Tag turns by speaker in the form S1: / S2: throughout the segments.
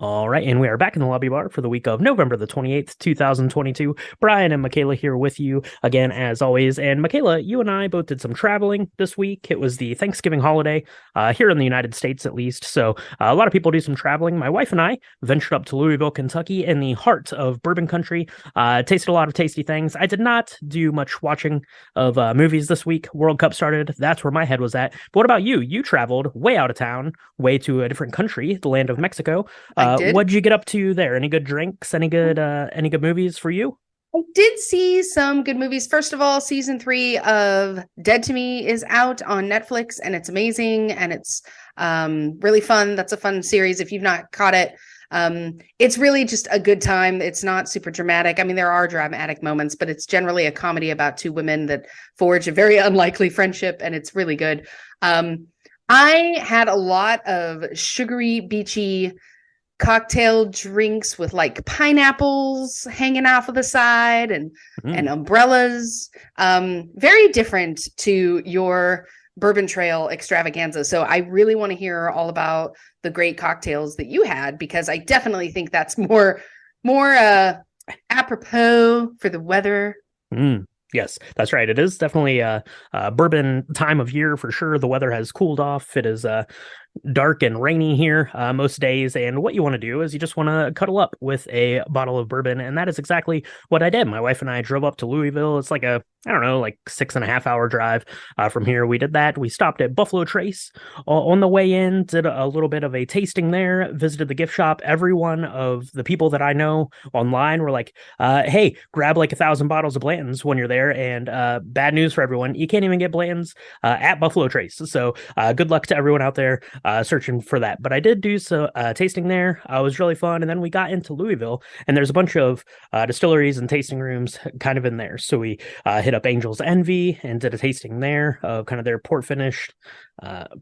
S1: All right, and we are back in the lobby bar for the week of November the 28th, 2022. Brian and Michaela here with you again, as always. And Michaela, you and I both did some traveling this week. It was the Thanksgiving holiday, here in the United States at least. So a lot of people do some traveling. My wife and I ventured up to Louisville, Kentucky, in the heart of bourbon country. Tasted a lot of tasty things. I did not do much watching of movies this week. World Cup started. That's where my head was at. But what about you? You traveled way out of town, way to a different country, the land of Mexico.
S2: I did.
S1: What'd you get up to there? Any good drinks? Any good movies for you?
S2: I did see some good movies. First of all, season 3 of Dead to Me is out on Netflix, and it's amazing and it's really fun. That's a fun series if you've not caught it. It's really just a good time. It's not super dramatic. I mean, there are dramatic moments, but it's generally a comedy about two women that forge a very unlikely friendship, and it's really good. I had a lot of sugary, beachy cocktail drinks with like pineapples hanging off of the side and
S1: Mm.
S2: umbrellas. Very different to your Bourbon Trail extravaganza. So I really want to hear all about the great cocktails that you had, because I definitely think that's more apropos for the weather.
S1: Mm. Yes, that's right. It is definitely a bourbon time of year for sure. The weather has cooled off. It is dark and rainy here most days. And what you want to do is you just want to cuddle up with a bottle of bourbon. And that is exactly what I did. My wife and I drove up to Louisville. It's like I don't know, like 6.5 hour drive from here. We did that. We stopped at Buffalo Trace on the way in, did a little bit of a tasting there, visited the gift shop. Every one of the people that I know online were like, hey, grab like 1,000 bottles of Blanton's when you're there. And bad news for everyone, you can't even get Blanton's at Buffalo Trace. So good luck to everyone out there searching for that. But I did do so tasting there. It was really fun. And then we got into Louisville, and there's a bunch of distilleries and tasting rooms kind of in there. So we hit up Angel's Envy and did a tasting there of kind of their port finished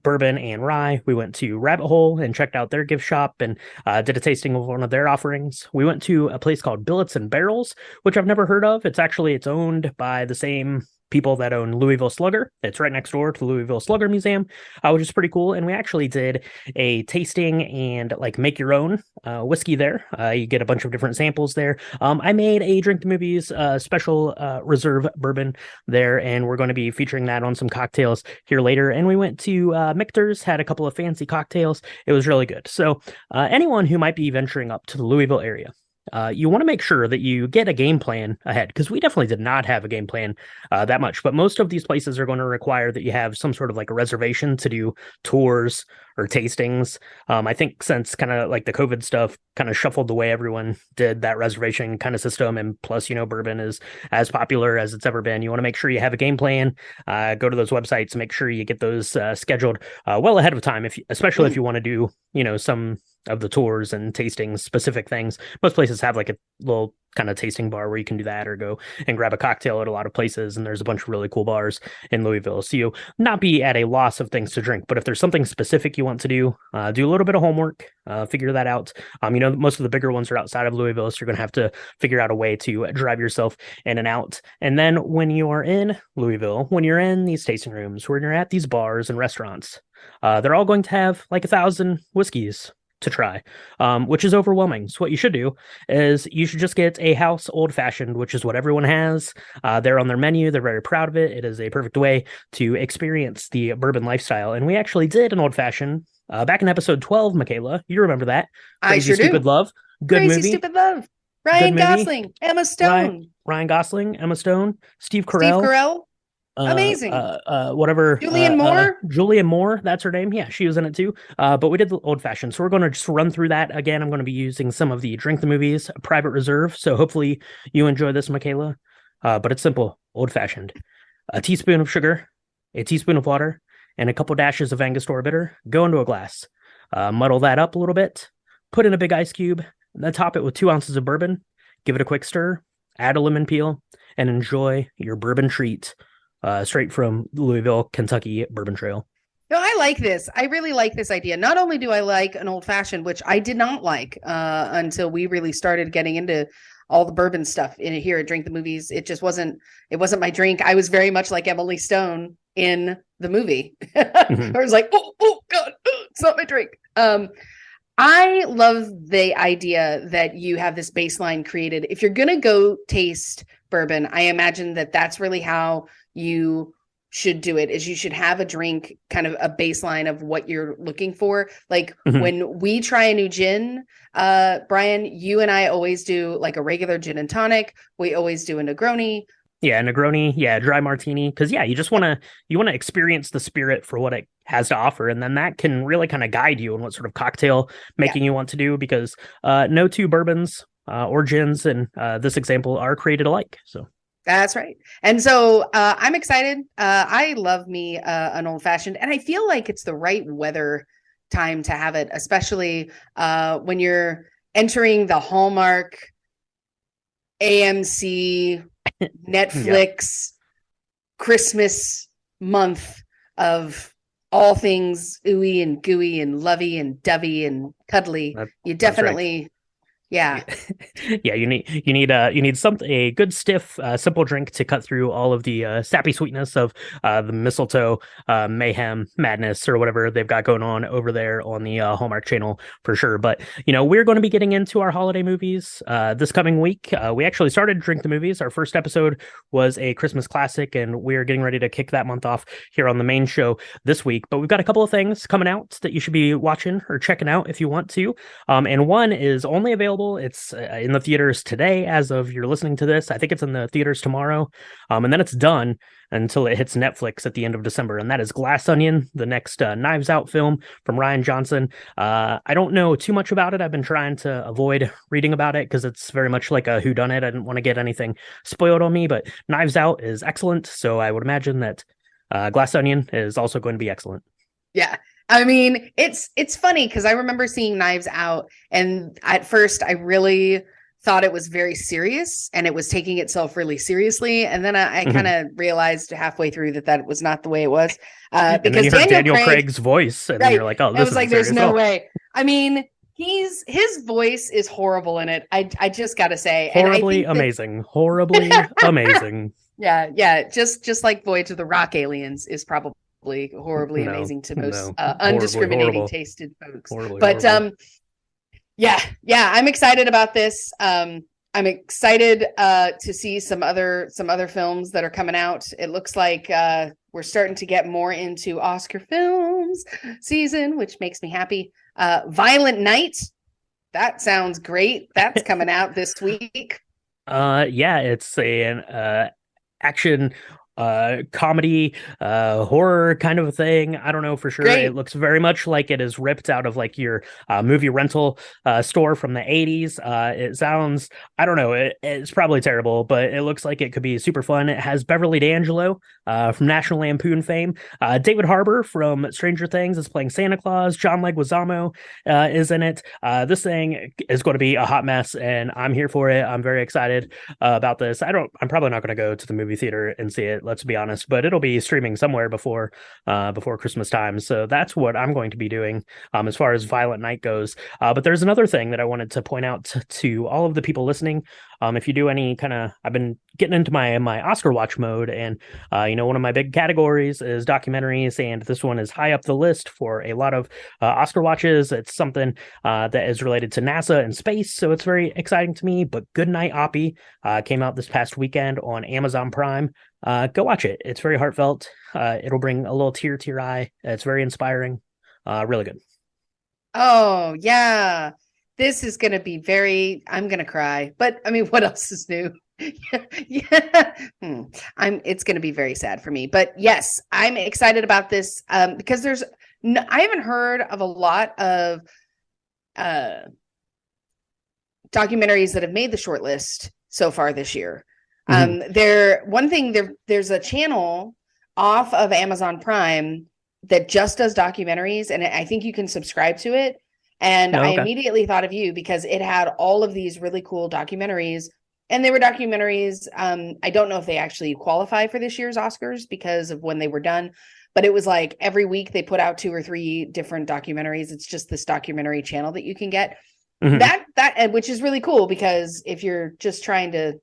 S1: bourbon and rye. We went to Rabbit Hole and checked out their gift shop and did a tasting of one of their offerings. We went to a place called Billets and Barrels, which I've never heard of. It's owned by the same people that own Louisville Slugger. It's right next door to the Louisville Slugger Museum, which is pretty cool. And we actually did a tasting and like make your own whiskey there. You get a bunch of different samples there. I made a Drink the Movies special reserve bourbon there, and we're going to be featuring that on some cocktails here later. And we went to Michter's, had a couple of fancy cocktails. It was really good. So anyone who might be venturing up to the Louisville area, you want to make sure that you get a game plan ahead, because we definitely did not have a game plan that much. But most of these places are going to require that you have some sort of like a reservation to do tours or tastings. I think since kind of like the COVID stuff kind of shuffled the way everyone did that reservation kind of system, and plus, bourbon is as popular as it's ever been. You want to make sure you have a game plan. Go to those websites, make sure you get those scheduled well ahead of time, especially if you want to do some of the tours and tasting specific things. Most places have like a little kind of tasting bar where you can do that, or go and grab a cocktail at a lot of places. And there's a bunch of really cool bars in Louisville. So you not be at a loss of things to drink, but if there's something specific you want to do a little bit of homework, figure that out. Most of the bigger ones are outside of Louisville, so you're going to have to figure out a way to drive yourself in and out. And then when you are in Louisville, when you're in these tasting rooms, when you're at these bars and restaurants, they're all going to have like 1,000 whiskeys to try, which is overwhelming. So what you should do is you should just get a house old fashioned, which is what everyone has. They're on their menu. They're very proud of it. It is a perfect way to experience the bourbon lifestyle. And we actually did an old fashioned back in episode 12, Michaela. You remember that?
S2: I
S1: Crazy
S2: sure
S1: Stupid
S2: do.
S1: Love. Good
S2: Crazy
S1: movie.
S2: Stupid Love.
S1: Good
S2: Ryan
S1: movie.
S2: Gosling, Emma
S1: Ryan,
S2: Stone,
S1: Ryan Gosling, Emma Stone, Steve
S2: Steve
S1: Carell,
S2: Carell. Amazing.
S1: whatever,
S2: Julianne Moore.
S1: Julianne Moore, that's her name. Yeah, she was in it too. But we did the old fashioned. So we're going to just run through that again. I'm going to be using some of the Drink the Movies private reserve. So hopefully you enjoy this, Michaela. But it's simple, old fashioned. A teaspoon of sugar, a teaspoon of water, and a couple dashes of Angostura bitter go into a glass. Muddle that up a little bit, put in a big ice cube, and then top it with 2 ounces of bourbon. Give it a quick stir, add a lemon peel, and enjoy your bourbon treat straight from Louisville, Kentucky Bourbon Trail.
S2: No, I like this. I really like this idea. Not only do I like an old fashioned, which I did not like until we really started getting into all the bourbon stuff in here at Drink the Movies. It wasn't my drink. I was very much like Emily Stone in the movie. I
S1: Mhm.
S2: was like, oh God, it's not my drink. I love the idea that you have this baseline created. If you're going to go taste bourbon, I imagine that that's really how you should do it, is you should have a drink, kind of a baseline of what you're looking for. Like
S1: Mhm.
S2: when we try a new gin, Brian, you and I always do like a regular gin and tonic. We always do a Negroni.
S1: Yeah, Negroni, yeah, dry martini. Because yeah, you want to experience the spirit for what it has to offer, and then that can really kind of guide you in what sort of cocktail
S2: Yeah,
S1: making you want to do. Because no two bourbons or gins in this example are created alike. So
S2: that's right. And so I'm excited. I love me an old fashioned, and I feel like it's the right weather time to have it, especially when you're entering the Hallmark, AMC,
S1: yeah,
S2: Netflix Christmas month of all things ooey and gooey and lovey and dovey and cuddly.
S1: that,
S2: You
S1: that's right.
S2: definitely, yeah,
S1: Yeah, you need something, a good stiff simple drink to cut through all of the sappy sweetness of the mistletoe mayhem madness or whatever they've got going on over there on the Hallmark Channel for sure. But we're going to be getting into our holiday movies this coming week. We actually started Drink the Movies. Our first episode was a Christmas classic, and we're getting ready to kick that month off here on the main show this week. But we've got a couple of things coming out that you should be watching or checking out if you want to. And one is only available. It's in the theaters today as of you're listening to this. I think it's in the theaters tomorrow. And then it's done until it hits Netflix at the end of December. And that is Glass Onion, the next Knives Out film from Rian Johnson. I don't know too much about it. I've been trying to avoid reading about it because it's very much like a whodunit. I didn't want to get anything spoiled on me, but Knives Out is excellent. So I would imagine that Glass Onion is also going to be excellent.
S2: yeah. I mean, it's funny because I remember seeing Knives Out, and at first I really thought it was very serious and it was taking itself really seriously. And then I kind
S1: Mhm.
S2: of realized halfway through that was not the way it was.
S1: And then
S2: Because
S1: you heard
S2: Daniel
S1: Daniel
S2: Craig,
S1: Craig's voice, and
S2: right?
S1: you're like, oh,
S2: It
S1: this
S2: was
S1: isn't
S2: like, there's
S1: serious at
S2: no
S1: all.
S2: way. I mean, his voice is horrible in it. I just got to say, and I
S1: Horribly
S2: think that
S1: amazing. Horribly amazing.
S2: yeah, just like Voyage of the Rock Aliens is probably horribly
S1: No,
S2: amazing to most
S1: no. Horribly
S2: undiscriminating
S1: horrible.
S2: tasted folks.
S1: Horribly
S2: But
S1: horrible.
S2: yeah, I'm excited about this. I'm excited to see some other films that are coming out. It looks like we're starting to get more into Oscar films season, which makes me happy. Violent Night, that sounds great. That's coming out this week.
S1: Yeah, it's an action comedy horror kind of a thing. I don't know for sure. It
S2: Great.
S1: looks very much like it is ripped out of like your movie rental store from the 80s. It sounds, I don't know, it's probably terrible, but it looks like it could be super fun. It has Beverly D'Angelo from National Lampoon fame. David Harbour from Stranger Things is playing Santa Claus. John Leguizamo is in it. This thing is going to be a hot mess, and I'm here for it. I'm very excited about this. I'm probably not going to go to the movie theater and see it, let's be honest, but it'll be streaming somewhere before Christmas time. So that's what I'm going to be doing as far as Violent Night goes. But there's another thing that I wanted to point out to all of the people listening. If you do any kind of, I've been getting into my Oscar watch mode, and one of my big categories is documentaries, and this one is high up the list for a lot of Oscar watches. It's something that is related to NASA and space, so it's very exciting to me. But Goodnight Oppie came out this past weekend on Amazon Prime. Go watch it. It's very heartfelt. It'll bring a little tear to your eye. It's very inspiring. Really good.
S2: Oh, yeah. This is going to be I'm going to cry. But I mean, what else is new? Yeah. It's going to be very sad for me. But yes, I'm excited about this because I haven't heard of a lot of uh, documentaries that have made the short list so far this year.
S1: Mhm.
S2: There's a channel off of Amazon Prime that just does documentaries, and I think you can subscribe to it. And
S1: Oh,
S2: I
S1: okay.
S2: immediately thought of you because it had all of these really cool documentaries, and they were documentaries. I don't know if they actually qualify for this year's Oscars because of when they were done, but it was like every week they put out 2 or 3 different documentaries. It's just this documentary channel that you can get
S1: Mhm.
S2: that which is really cool because if you're just trying to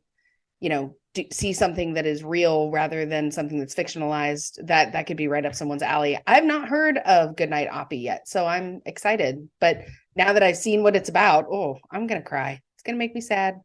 S2: see something that is real rather than something that's fictionalized, that could be right up someone's alley. I've not heard of Goodnight Oppie yet, so I'm excited. But Now that I've seen what it's about, oh, I'm gonna cry. It's gonna make me sad.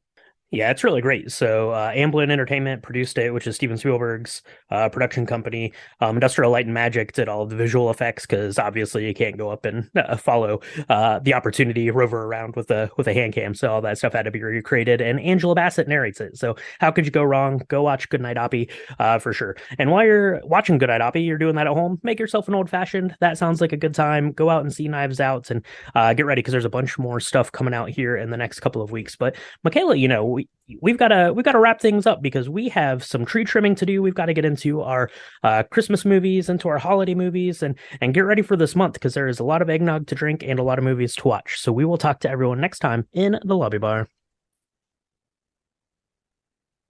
S1: Yeah, it's really great. So, Amblin Entertainment produced it, which is Steven Spielberg's production company. Industrial Light and Magic did all of the visual effects because obviously you can't go up and follow the Opportunity rover around with a hand cam. So all that stuff had to be recreated, and Angela Bassett narrates it. So how could you go wrong? Go watch Goodnight Oppie for sure. And while you're watching Goodnight Oppie, you're doing that at home. Make yourself an old fashioned. That sounds like a good time. Go out and see Knives Out and get ready because there's a bunch more stuff coming out here in the next couple of weeks. But Michaela, we've got to wrap things up because we have some tree trimming to do. We've got to get into our Christmas movies, into our holiday movies, and get ready for this month because there is a lot of eggnog to drink and a lot of movies to watch. So we will talk to everyone next time in the lobby bar.